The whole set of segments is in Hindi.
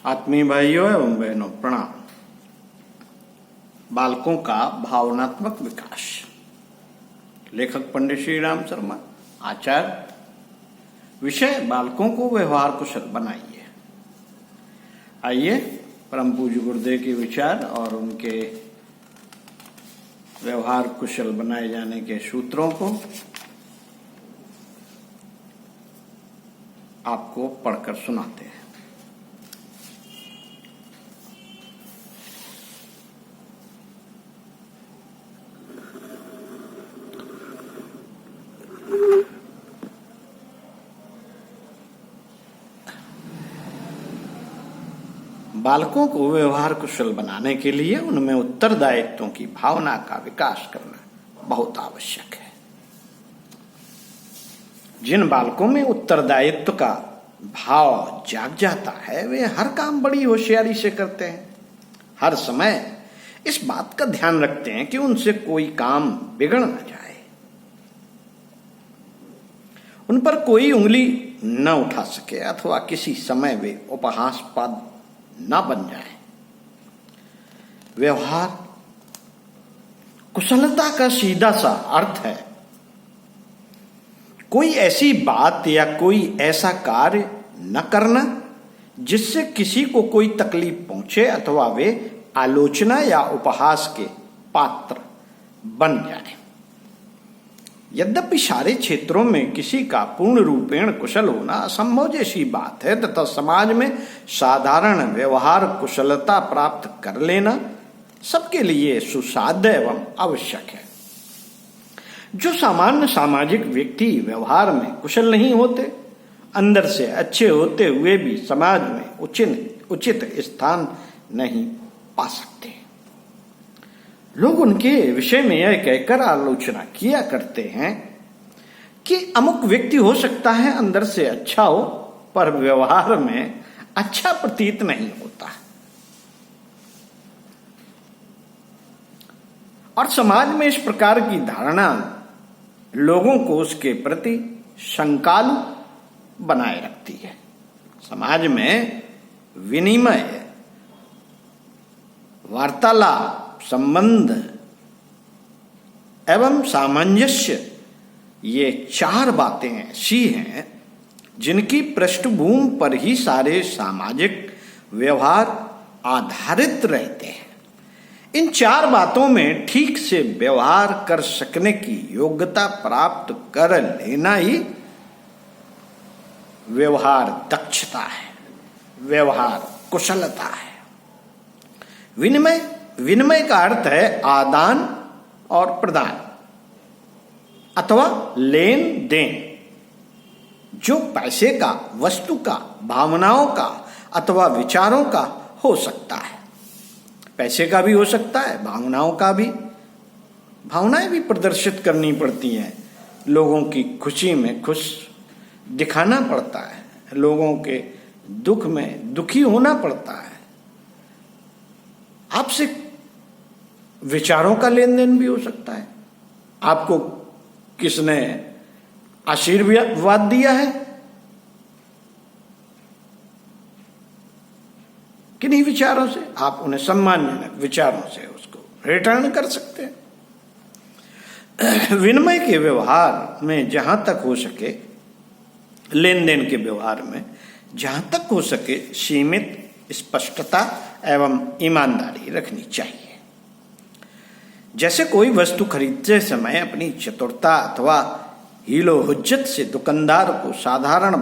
आत्मीय भाइयों एवं बहनों प्रणाम। बालकों का भावनात्मक विकास, लेखक पंडित श्री राम शर्मा, आचार्य। विषय बालकों को व्यवहार कुशल बनाइए। आइए परम पूज्य गुरुदेव के विचार और उनके व्यवहार कुशल बनाए जाने के सूत्रों को आपको पढ़कर सुनाते हैं। बालकों को व्यवहार कुशल बनाने के लिए उनमें उत्तरदायित्वों की भावना का विकास करना बहुत आवश्यक है। जिन बालकों में उत्तरदायित्व का भाव जाग जाता है वे हर काम बड़ी होशियारी से करते हैं। हर समय इस बात का ध्यान रखते हैं कि उनसे कोई काम बिगड़ न जाए, उन पर कोई उंगली न उठा सके अथवा किसी समय वे उपहासास्पद न बन जाए। व्यवहार कुशलता का सीधा सा अर्थ है कोई ऐसी बात या कोई ऐसा कार्य न करना जिससे किसी को कोई तकलीफ पहुंचे अथवा वे आलोचना या उपहास के पात्र बन जाए। यद्यपि सारे क्षेत्रों में किसी का पूर्ण रूपेण कुशल होना असंभव जैसी बात है तथा समाज में साधारण व्यवहार कुशलता प्राप्त कर लेना सबके लिए सुसाध्य एवं आवश्यक है। जो सामान्य सामाजिक व्यक्ति व्यवहार में कुशल नहीं होते, अंदर से अच्छे होते हुए भी समाज में उचित स्थान नहीं पा सकते। लोग उनके विषय में यह कहकर आलोचना किया करते हैं कि अमुक व्यक्ति हो सकता है अंदर से अच्छा हो पर व्यवहार में अच्छा प्रतीत नहीं होता। और समाज में इस प्रकार की धारणा लोगों को उसके प्रति शंकालु बनाए रखती है। समाज में विनिमय, वार्तालाप, संबंध एवं सामंजस्य ये चार बातें ऐसी हैं जिनकी पृष्ठभूमि पर ही सारे सामाजिक व्यवहार आधारित रहते हैं। इन चार बातों में ठीक से व्यवहार कर सकने की योग्यता प्राप्त कर लेना ही व्यवहार दक्षता है, व्यवहार कुशलता है। विनिमय का अर्थ है आदान और प्रदान अथवा लेन देन, जो पैसे का, वस्तु का, भावनाओं का अथवा विचारों का हो सकता है। पैसे का भी हो सकता है, भावनाओं का भी। भावनाएं भी प्रदर्शित करनी पड़ती हैं, लोगों की खुशी में खुश दिखाना पड़ता है, लोगों के दुख में दुखी होना पड़ता है। आपसे विचारों का लेन देन भी हो सकता है। आपको किसने आशीर्वाद दिया है, किन्हीं विचारों से आप उन्हें सम्मानजनक विचारों से उसको रिटर्न कर सकते हैं। विनिमय के व्यवहार में जहां तक हो सके, लेन देन के व्यवहार में जहां तक हो सके सीमित स्पष्टता एवं ईमानदारी रखनी चाहिए। जैसे कोई वस्तु खरीदते समय अपनी चतुरता अथवा हीलो हुज्जत से दुकानदार को साधारण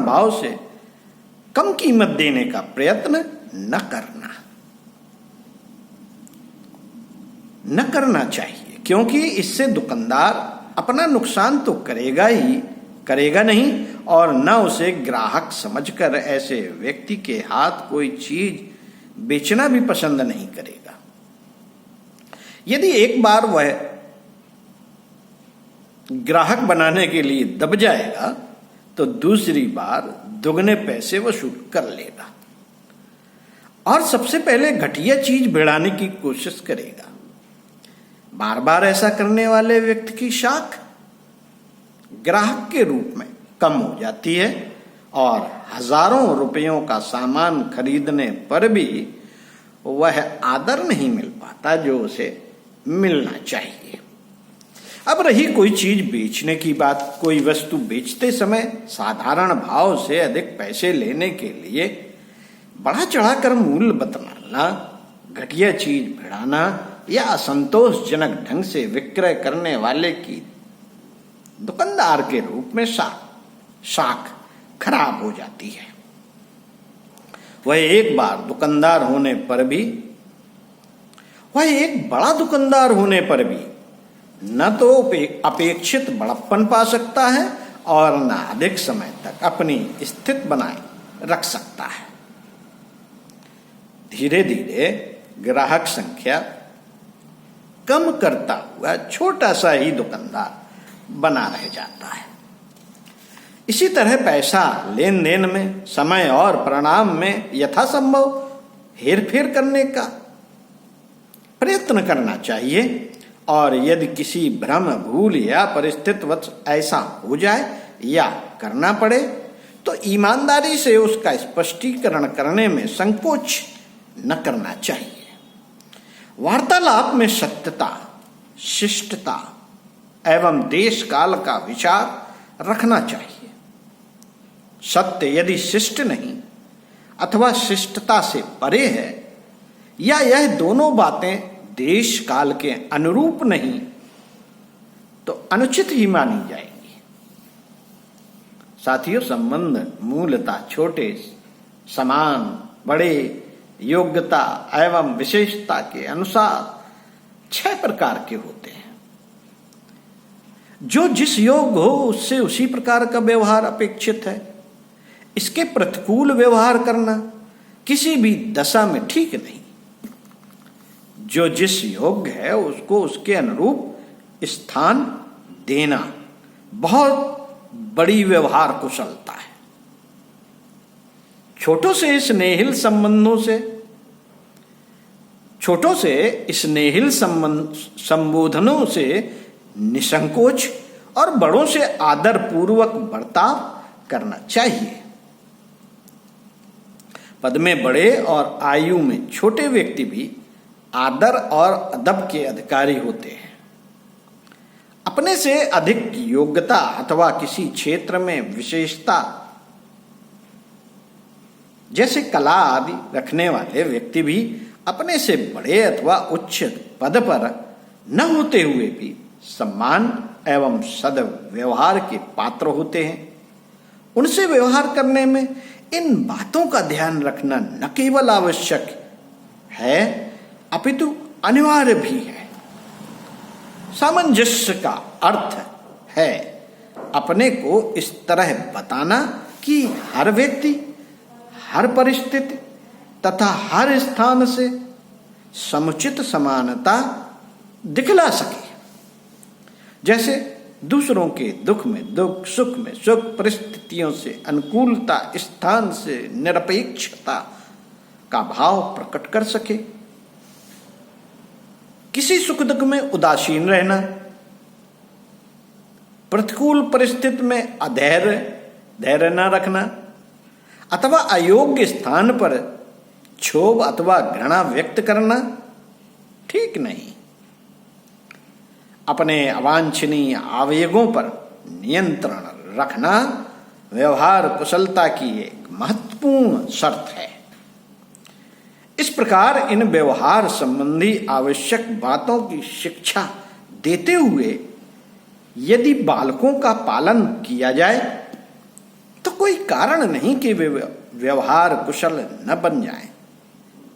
भाव से कम कीमत देने का प्रयत्न न करना चाहिए, क्योंकि इससे दुकानदार अपना नुकसान तो करेगा नहीं और न उसे ग्राहक समझकर ऐसे व्यक्ति के हाथ कोई चीज बेचना भी पसंद नहीं करेगा। यदि एक बार वह ग्राहक बनाने के लिए दब जाएगा तो दूसरी बार दुगने पैसे वसूल कर लेगा और सबसे पहले घटिया चीज भिड़ाने की कोशिश करेगा। बार बार ऐसा करने वाले व्यक्ति की साख ग्राहक के रूप में कम हो जाती है और हजारों रुपयों का सामान खरीदने पर भी वह आदर नहीं मिल पाता जो उसे मिलना चाहिए। अब रही कोई चीज बेचने की बात, कोई वस्तु बेचते समय साधारण भाव से अधिक पैसे लेने के लिए बढ़ा चढ़ाकर मूल्य बतलाना, घटिया चीज भिड़ाना या असंतोषजनक ढंग से विक्रय करने वाले की दुकानदार के रूप में साख खराब हो जाती है। वह एक बड़ा दुकानदार होने पर भी न तो अपेक्षित बड़प्पन पा सकता है और न अधिक समय तक अपनी स्थिति बनाए रख सकता है। धीरे धीरे ग्राहक संख्या कम करता हुआ छोटा सा ही दुकानदार बना रह जाता है। इसी तरह पैसा लेन देन में समय और परिणाम में यथासंभव हेरफेर करने का प्रयत्न करना चाहिए, और यदि किसी भ्रम, भूल या परिस्थितिवश ऐसा हो जाए या करना पड़े तो ईमानदारी से उसका स्पष्टीकरण करने में संकोच न करना चाहिए। वार्तालाप में सत्यता, शिष्टता एवं देश काल का विचार रखना चाहिए। सत्य यदि शिष्ट नहीं अथवा शिष्टता से परे है, या यह दोनों बातें देश काल के अनुरूप नहीं, तो अनुचित ही मानी जाएगी। साथियों, संबंध मूलतः छोटे, समान, बड़े, योग्यता एवं विशेषता के अनुसार 6 प्रकार के होते हैं। जो जिस योग्य हो उससे उसी प्रकार का व्यवहार अपेक्षित है। इसके प्रतिकूल व्यवहार करना किसी भी दशा में ठीक नहीं। जो जिस योग्य है उसको उसके अनुरूप स्थान देना बहुत बड़ी व्यवहार कुशलता है। छोटों से स्नेहिल संबोधनों से निसंकोच और बड़ों से आदर पूर्वक बर्ताव करना चाहिए। पद में बड़े और आयु में छोटे व्यक्ति भी आदर और अदब के अधिकारी होते हैं। अपने से अधिक योग्यता अथवा किसी क्षेत्र में विशेषता जैसे कला आदि रखने वाले व्यक्ति भी अपने से बड़े अथवा उच्च पद पर न होते हुए भी सम्मान एवं सद्व्यवहार के पात्र होते हैं। उनसे व्यवहार करने में इन बातों का ध्यान रखना न केवल आवश्यक है अपितु अनिवार्य भी है। सामंजस्य का अर्थ है अपने को इस तरह बताना कि हर व्यक्ति, हर परिस्थिति तथा हर स्थान से समुचित समानता दिखला सके। जैसे दूसरों के दुख में दुख, सुख में सुख, परिस्थितियों से अनुकूलता, स्थान से निरपेक्षता का भाव प्रकट कर सके। किसी सुख दुख में उदासीन रहना, प्रतिकूल परिस्थिति में धैर्य न रखना अथवा अयोग्य स्थान पर क्षोभ अथवा घृणा व्यक्त करना ठीक नहीं। अपने अवांछनीय आवेगों पर नियंत्रण रखना व्यवहार कुशलता की एक महत्वपूर्ण शर्त है। इस प्रकार इन व्यवहार संबंधी आवश्यक बातों की शिक्षा देते हुए यदि बालकों का पालन किया जाए तो कोई कारण नहीं कि वे व्यवहार कुशल न बन जाएं।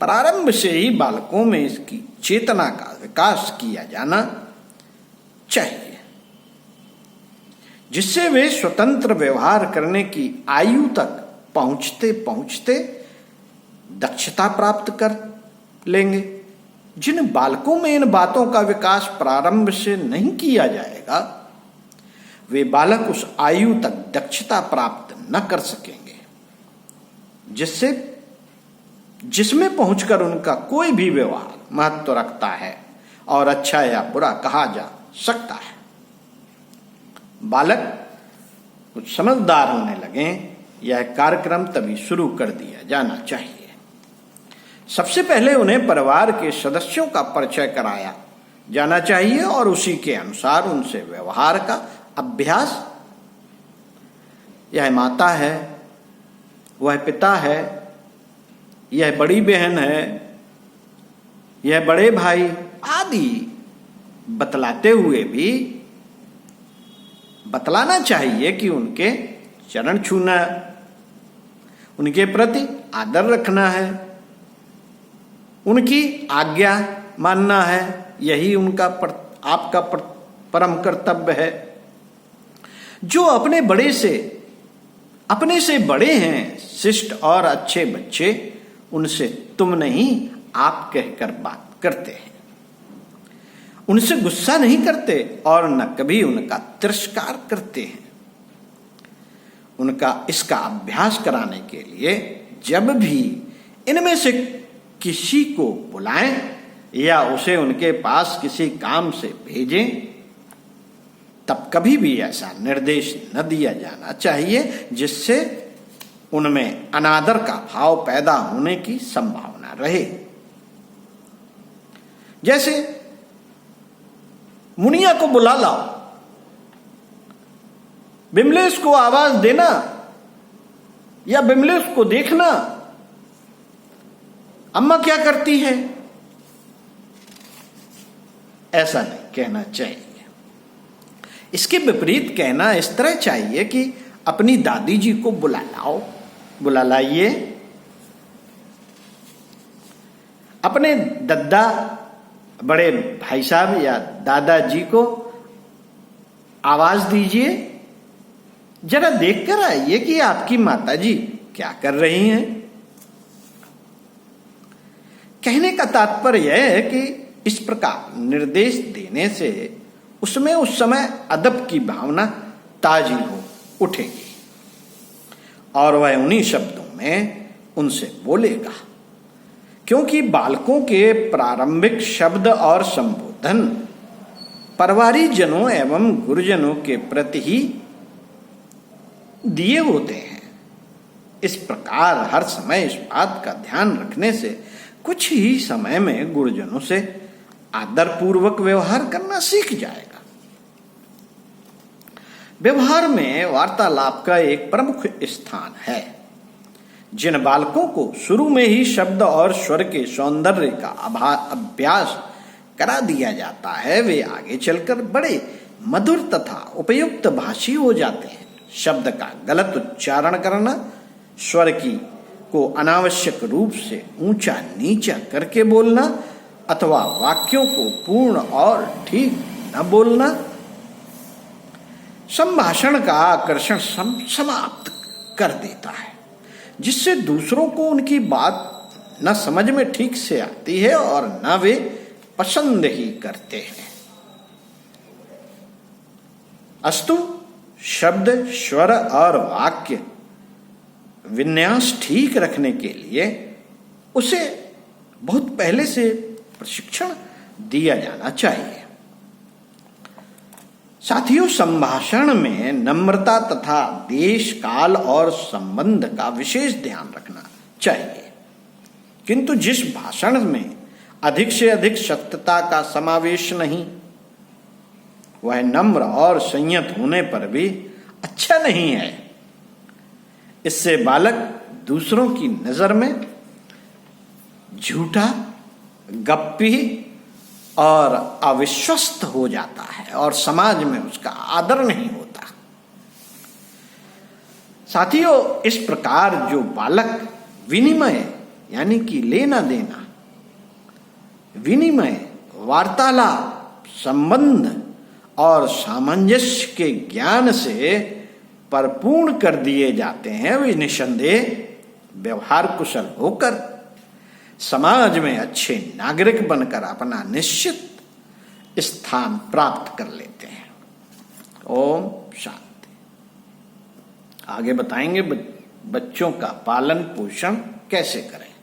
प्रारंभ से ही बालकों में इसकी चेतना का विकास किया जाना चाहिए, जिससे वे स्वतंत्र व्यवहार करने की आयु तक पहुंचते पहुंचते दक्षता प्राप्त कर लेंगे। जिन बालकों में इन बातों का विकास प्रारंभ से नहीं किया जाएगा, वे बालक उस आयु तक दक्षता प्राप्त न कर सकेंगे जिसमें पहुंचकर उनका कोई भी व्यवहार महत्व रखता है और अच्छा या बुरा कहा जा सकता है। बालक कुछ समझदार होने लगे यह कार्यक्रम तभी शुरू कर दिया जाना चाहिए। सबसे पहले उन्हें परिवार के सदस्यों का परिचय कराया जाना चाहिए और उसी के अनुसार उनसे व्यवहार का अभ्यास। यह माता है, वह पिता है, यह बड़ी बहन है, यह बड़े भाई आदि बतलाते हुए भी बतलाना चाहिए कि उनके चरण छूना, उनके प्रति आदर रखना है, उनकी आज्ञा मानना है, यही उनका आपका परम कर्तव्य है। जो अपने से बड़े हैं, शिष्ट और अच्छे बच्चे, उनसे तुम नहीं आप कहकर बात करते हैं, उनसे गुस्सा नहीं करते और न कभी उनका तिरस्कार करते हैं। उनका इसका अभ्यास कराने के लिए जब भी इनमें से किसी को बुलाएं या उसे उनके पास किसी काम से भेजें, तब कभी भी ऐसा निर्देश न दिया जाना चाहिए जिससे उनमें अनादर का भाव पैदा होने की संभावना रहे। जैसे मुनिया को बुला लाओ, बिमलेश को आवाज देना या बिमलेश को देखना, अम्मा क्या करती है, ऐसा नहीं कहना चाहिए। इसके विपरीत कहना इस तरह चाहिए कि अपनी दादी जी को बुला लाइए, अपने दद्दा बड़े भाई साहब या दादाजी को आवाज दीजिए, जरा देखकर आइए कि आपकी माताजी क्या कर रही हैं। कहने का तात्पर्य यह है कि इस प्रकार निर्देश देने से उसमें उस समय अदब की भावना ताजी हो उठेगी और वह उन्हीं शब्दों में उनसे बोलेगा, क्योंकि बालकों के प्रारंभिक शब्द और संबोधन परिवारी जनों एवं गुरुजनों के प्रति ही दिए होते हैं। इस प्रकार हर समय इस बात का ध्यान रखने से कुछ ही समय में गुरुजनों से आदरपूर्वक व्यवहार करना सीख जाएगा। व्यवहार में वार्तालाप का एक प्रमुख स्थान है। जिन बालकों को शुरू में ही शब्द और स्वर के सौंदर्य का अभ्यास करा दिया जाता है, वे आगे चलकर बड़े मधुर तथा उपयुक्त भाषी हो जाते हैं। शब्द का गलत उच्चारण करना, स्वर को अनावश्यक रूप से ऊंचा नीचा करके बोलना अथवा वाक्यों को पूर्ण और ठीक न बोलना संभाषण का आकर्षण समाप्त कर देता है, जिससे दूसरों को उनकी बात न समझ में ठीक से आती है और न वे पसंद ही करते हैं। अस्तु शब्द, स्वर और वाक्य विन्यास ठीक रखने के लिए उसे बहुत पहले से प्रशिक्षण दिया जाना चाहिए। साथियों, संभाषण में नम्रता तथा देश, काल और संबंध का विशेष ध्यान रखना चाहिए, किंतु जिस भाषण में अधिक से अधिक सत्यता का समावेश नहीं, वह नम्र और संयत होने पर भी अच्छा नहीं है। इससे बालक दूसरों की नजर में झूठा, गप्पी और अविश्वस्त हो जाता है और समाज में उसका आदर नहीं होता। साथियों, इस प्रकार जो बालक विनिमय यानी कि लेना देना, विनिमय, वार्तालाप, संबंध और सामंजस्य के ज्ञान से परिपूर्ण कर दिए जाते हैं, वे निसंदेह व्यवहार कुशल होकर समाज में अच्छे नागरिक बनकर अपना निश्चित स्थान प्राप्त कर लेते हैं। ओम शांति। आगे बताएंगे बच्चों का पालन पोषण कैसे करें।